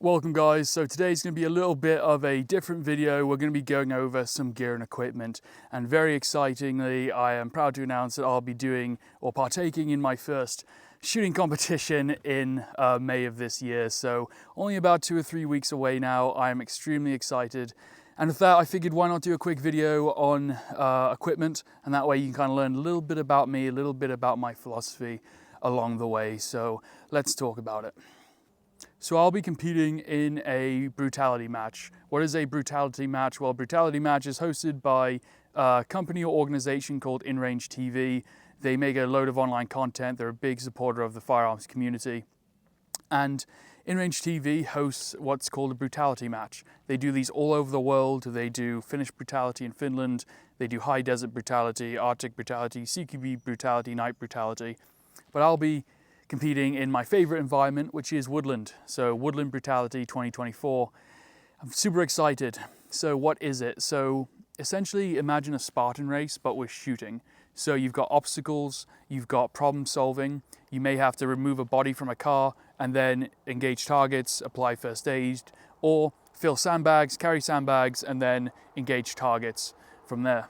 Welcome guys, so today's going to be a little bit of a different video. We're going to be going over some gear and equipment, and very excitingly I am proud to announce that I'll be doing or partaking in my first shooting competition in May of this year. So only about 2 or 3 weeks away now. I am extremely excited, and with that I figured why not do a quick video on equipment, and that way you can kind of learn a little bit about me, a little bit about my philosophy along the way. So let's talk about it. So I'll be competing in a brutality match. What is a brutality match? Well, a brutality match is hosted by a company or organization called InRange TV. They make a load of online content. They're a big supporter of the firearms community. And InRange TV hosts what's called a brutality match. They do these all over the world. They do Finnish brutality in Finland. They do high desert brutality, Arctic brutality, CQB brutality, night brutality. But I'll be competing in my favorite environment, which is Woodland. So Woodland Brutality 2024. I'm super excited. So what is it? So essentially imagine a Spartan race, but with shooting. So you've got obstacles, you've got problem solving, you may have to remove a body from a car and then engage targets, apply first aid, or fill sandbags, carry sandbags, and then engage targets from there.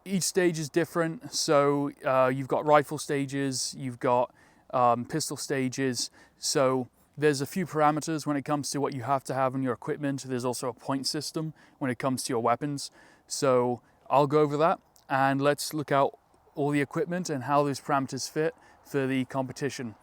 Each stage is different. So you've got rifle stages, you've got pistol stages. So there's a few parameters when it comes to what you have to have in your equipment. There's also a point system when it comes to your weapons. So I'll go over that, and let's look out all the equipment and how those parameters fit for the competition.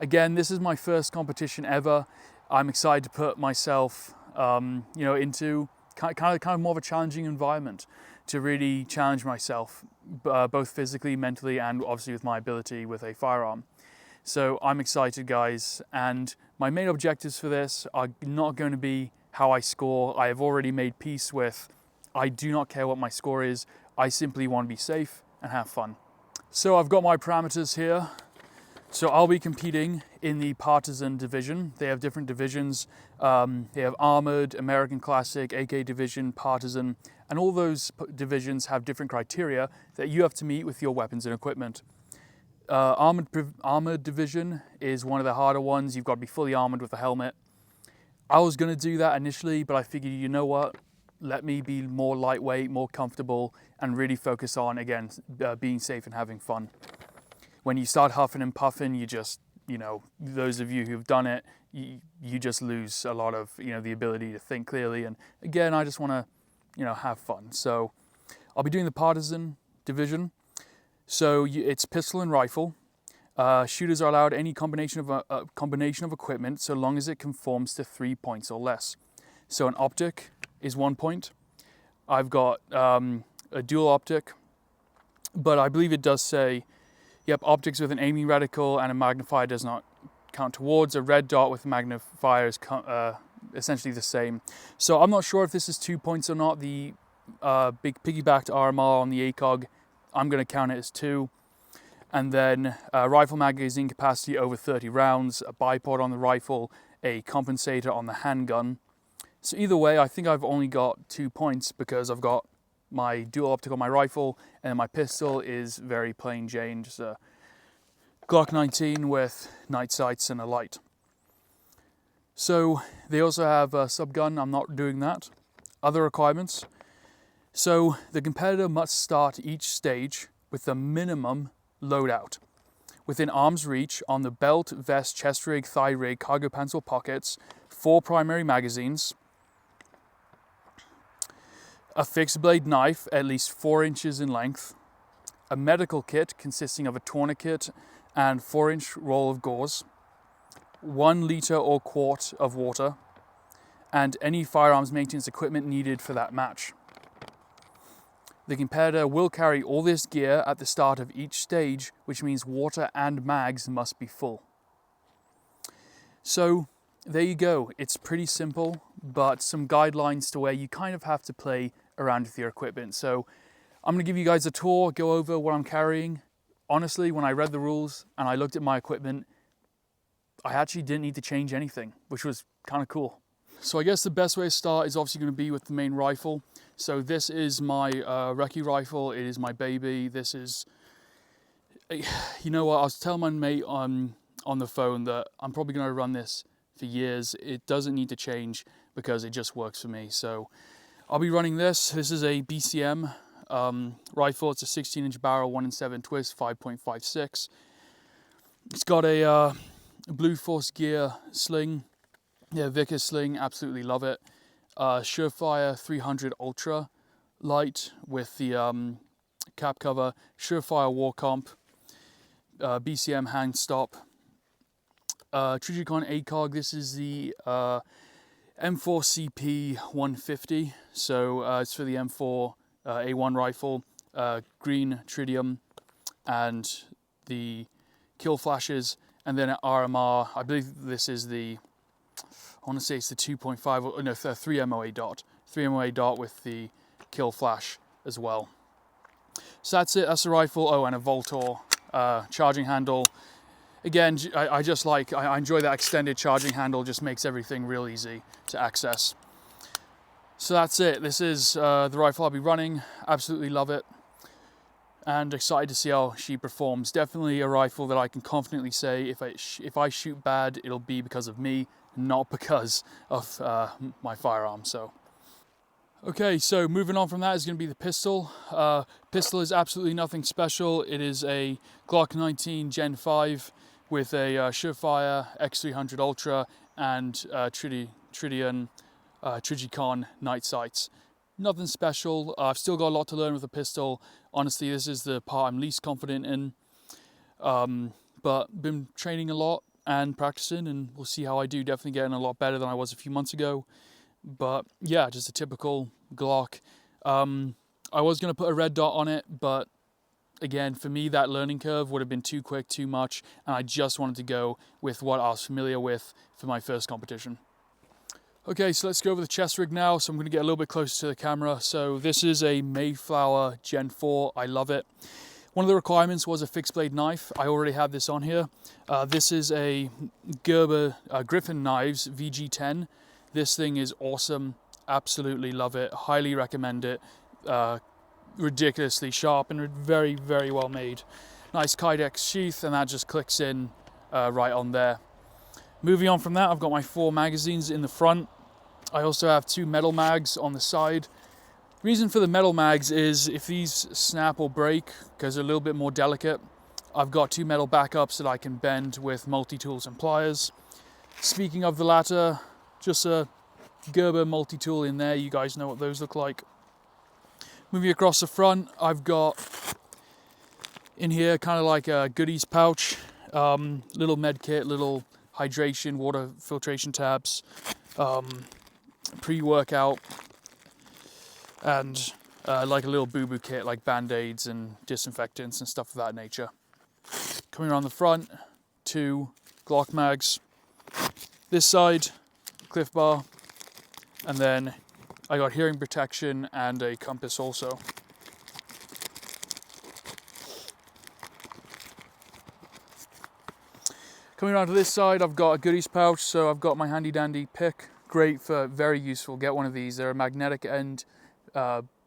Again, this is my first competition ever. I'm excited to put myself into kind of more of a challenging environment, to really challenge myself both physically, mentally, and obviously with my ability with a firearm. So I'm excited, guys, and my main objectives for this are not going to be how I score. I have already made peace with, I do not care what my score is. I simply want to be safe and have fun. So I've got my parameters here. So I'll be competing in the Partisan division. They have different divisions. They have Armored, American Classic, AK Division, Partisan, and all those divisions have different criteria that you have to meet with your weapons and equipment. Armored division is one of the harder ones. You've got to be fully armored with a helmet. I was going to do that initially, but I figured, you know what? Let me be more lightweight, more comfortable, and really focus on, again, being safe and having fun. When you start huffing and puffing, you just, those of you who've done it, you just lose a lot of, the ability to think clearly. And again, I just want to, have fun. So I'll be doing the Partisan division. So it's pistol and rifle. Shooters are allowed any combination of equipment so long as it conforms to 3 points or less. So an optic is 1 point. I've got a dual optic, but I believe it does say, yep, optics with an aiming reticle and a magnifier does not count towards. A red dot with a magnifier is essentially the same. So I'm not sure if this is 2 points or not. The big piggybacked RMR on the ACOG, I'm going to count it as 2. And then rifle magazine capacity over 30 rounds, a bipod on the rifle, a compensator on the handgun. So either way, I think I've only got 2 points because I've got my dual optic on my rifle, and my pistol is very plain Jane, just a Glock 19 with night sights and a light. So they also have a subgun. I'm not doing that. Other requirements. So the competitor must start each stage with the minimum loadout within arm's reach on the belt, vest, chest rig, thigh rig, cargo pants or pockets, 4 primary magazines, a fixed blade knife at least 4 inches in length, a medical kit consisting of a tourniquet and 4-inch roll of gauze, 1 liter or quart of water, and any firearms maintenance equipment needed for that match. The competitor will carry all this gear at the start of each stage, which means water and mags must be full. So there you go. It's pretty simple, but some guidelines to where you kind of have to play around with your equipment. So I'm going to give you guys a tour, go over what I'm carrying. Honestly, when I read the rules and I looked at my equipment, I actually didn't need to change anything, which was kind of cool. So I guess the best way to start is obviously going to be with the main rifle. So this is my recce rifle. It is my baby. This is, you know what, I was telling my mate on the phone that I'm probably going to run this for years. It doesn't need to change because it just works for me. So I'll be running this. This is a BCM rifle. It's a 16-inch barrel, 1 in 7 twist, 5.56. It's got a Blue Force Gear sling. Yeah, Vickers sling, absolutely love it. Surefire 300 Ultra light with the cap cover. Surefire War Comp. BCM hand stop. Trigicon ACOG. This is the M4CP 150. So it's for the M4 A1 rifle. Green tritium and the kill flashes. And then at RMR, I believe this is the, I want to say it's the 2.5, no, 3 MOA dot. 3 MOA dot with the kill flash as well. So that's it, that's the rifle. Oh, and a Voltor charging handle. Again, I enjoy that extended charging handle, just makes everything real easy to access. So that's it. This is the rifle I'll be running. Absolutely love it. And excited to see how she performs. Definitely a rifle that I can confidently say if I shoot bad, it'll be because of me, not because of my firearm. So, okay, so moving on from that is going to be the pistol. Pistol is absolutely nothing special. It is a Glock 19 Gen 5 with a Surefire X300 Ultra and Trigicon night sights. Nothing special. I've still got a lot to learn with the pistol. Honestly, this is the part I'm least confident in. But been training a lot and practicing, and we'll see how I do. Definitely getting a lot better than I was a few months ago. But yeah, just a typical Glock. I was going to put a red dot on it, but again, for me, that learning curve would have been too quick, too much, and I just wanted to go with what I was familiar with for my first competition. Okay, so let's go over the chest rig now. So I'm going to get a little bit closer to the camera. So this is a Mayflower Gen 4. I love it. One of the requirements was a fixed blade knife. I already have this on here. This is a Gerber Griffin Knives VG10. This thing is awesome. Absolutely love it. Highly recommend it. Ridiculously sharp and very, very well made. Nice Kydex sheath, and that just clicks in right on there. Moving on from that, I've got my 4 magazines in the front. I also have 2 metal mags on the side. Reason for the metal mags is if these snap or break, because they're a little bit more delicate, I've got 2 metal backups that I can bend with multi-tools and pliers. Speaking of the latter, just a Gerber multi-tool in there. You guys know what those look like. Moving across the front, I've got in here kind of like a goodies pouch, little med kit, little hydration, water filtration tabs, pre-workout, and like a little boo-boo kit like band-aids and disinfectants and stuff of that nature. Coming around the front, 2 Glock mags. This side, Cliff Bar, and then I got hearing protection and a compass also. Coming around to this side, I've got a goodies pouch, so I've got my handy dandy pick. Great for, very useful, get one of these. They're a magnetic end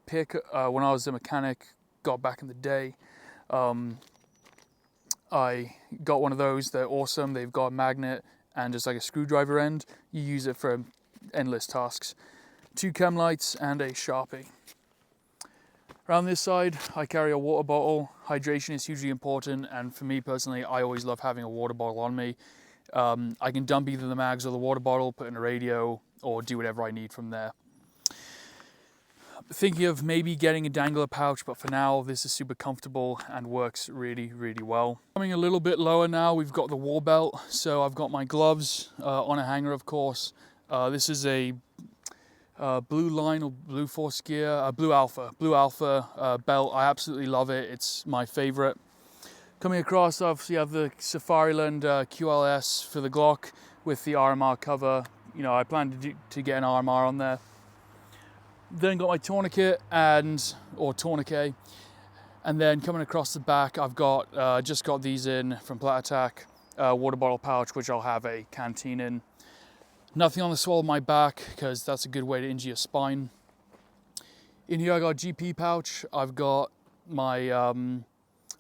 pick. When I was a mechanic, got back in the day, I got one of those. They're awesome. They've got a magnet and just like a screwdriver end. You use it for endless tasks. 2 chem lights and a Sharpie. Around this side, I carry a water bottle. Hydration is hugely important, and for me personally, I always love having a water bottle on me. I can dump either the mags or the water bottle, put in a radio, or do whatever I need from there. Thinking of maybe getting a dangler pouch, but for now, this is super comfortable and works really, really well. Coming a little bit lower now, we've got the war belt. So I've got my gloves on a hanger, of course. This is a Blue Line or Blue Force Gear, Blue Alpha belt. I absolutely love it. It's my favorite. Coming across, obviously, you have the Safariland QLS for the Glock with the RMR cover. You know, I plan to get an RMR on there. Then got my tourniquet or tourniquet, and then coming across the back, I've got just got these in from Plat Attack, water bottle pouch, which I'll have a canteen in. Nothing on the swell of my back, because that's a good way to injure your spine. In here I got a GP pouch. I've got my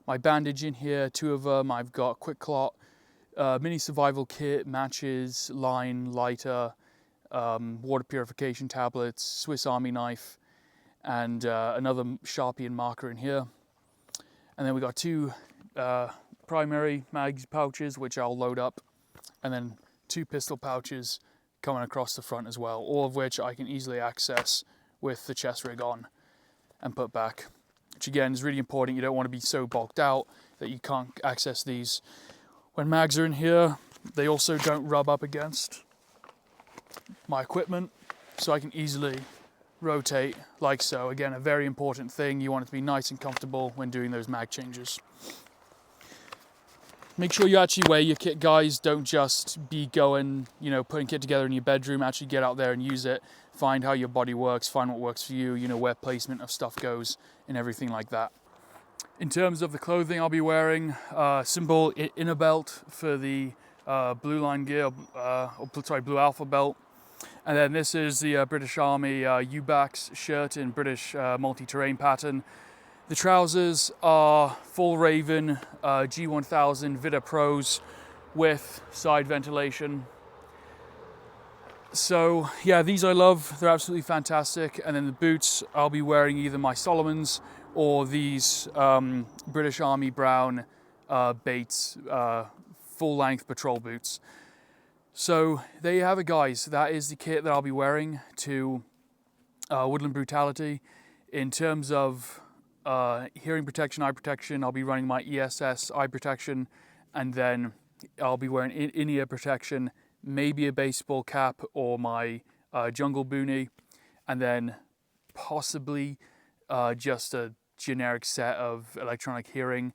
my bandage in here, 2 of them. I've got Quick Clot mini survival kit, matches, line, lighter, water purification tablets, Swiss Army knife, and another Sharpie and marker in here. And then we got two primary mag pouches, which I'll load up, and then two pistol pouches coming across the front as well, all of which I can easily access with the chest rig on and put back, which again is really important. You don't want to be so bulked out that you can't access these. When mags are in here, they also don't rub up against my equipment, so I can easily rotate like so. Again, a very important thing. You want it to be nice and comfortable when doing those mag changes. Make sure you actually wear your kit, guys. Don't just be going, putting kit together in your bedroom. Actually get out there and use it. Find how your body works, find what works for you, where placement of stuff goes and everything like that. In terms of the clothing I'll be wearing, simple inner belt for the blue line gear, blue alpha belt. And then this is the British Army UBAX shirt in British multi-terrain pattern. The trousers are full Raven G1000 Vita Pros with side ventilation. So yeah, these I love, they're absolutely fantastic. And then the boots, I'll be wearing either my Solomons or these British Army Brown Bates full length patrol boots. So there you have it, guys. That is the kit that I'll be wearing to Woodland Brutality. In terms of hearing protection, eye protection, I'll be running my ESS eye protection, and then I'll be wearing in-ear protection, maybe a baseball cap or my jungle boonie, and then possibly just a generic set of electronic hearing.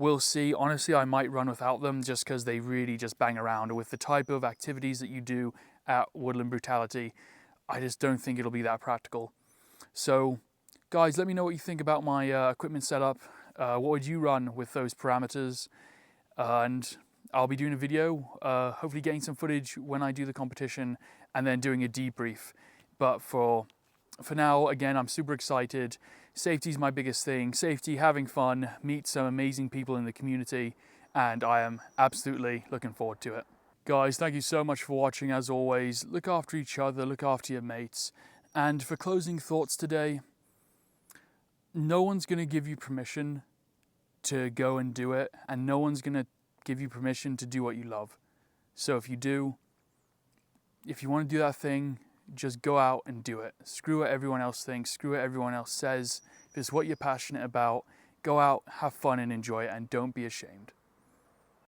We'll see. Honestly, I might run without them just because they really just bang around. With the type of activities that you do at Woodland Brutality, I just don't think it'll be that practical. So guys, let me know what you think about my equipment setup. What would you run with those parameters? And I'll be doing a video, hopefully getting some footage when I do the competition and then doing a debrief. But for now, again, I'm super excited. Safety is my biggest thing. Safety, having fun, meet some amazing people in the community, and I am absolutely looking forward to it. Guys, thank you so much for watching. As always, look after each other, look after your mates. And for closing thoughts today, no one's going to give you permission to go and do it, and no one's going to give you permission to do what you love. So if you want to do that thing, just go out and do it. Screw what everyone else thinks, screw what everyone else says. If it's what you're passionate about, go out, have fun and enjoy it, and don't be ashamed.